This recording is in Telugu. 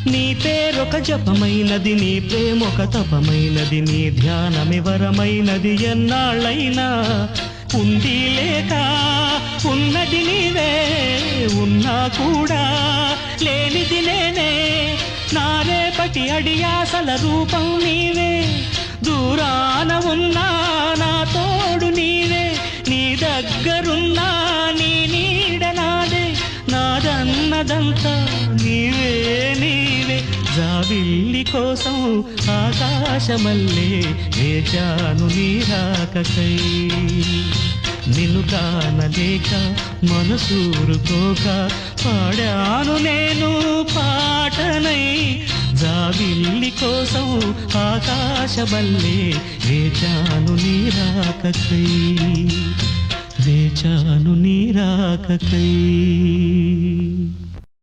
నీ పేరొక జపమైనది, నీ ప్రేమొక తపమైనది, నీ ధ్యానమివరమైనది. ఎన్నాళ్ళైనా ఉంది లేక ఉన్నది నీవే, ఉన్నా కూడా లేనిది నేనే. నా రేపటి అడియాసల రూపం నీవే, దూరాన ఉన్నా నా తోడు నీవే. నీ దగ్గరున్నా నీ నీడ నాదే, నాదన్నదంతా నీవే నీవే. జాబిల్లి కోసం ఆకాశమల్లే వేచాను నీ రాకకై. నిన్ను కానలేక మనసూరుకోక పాడాను నేను పాటనై. జాబిల్లి కోసం ఆకాశమల్లే వేచాను నీ రాకకై, వేచాను నీ రాకకై.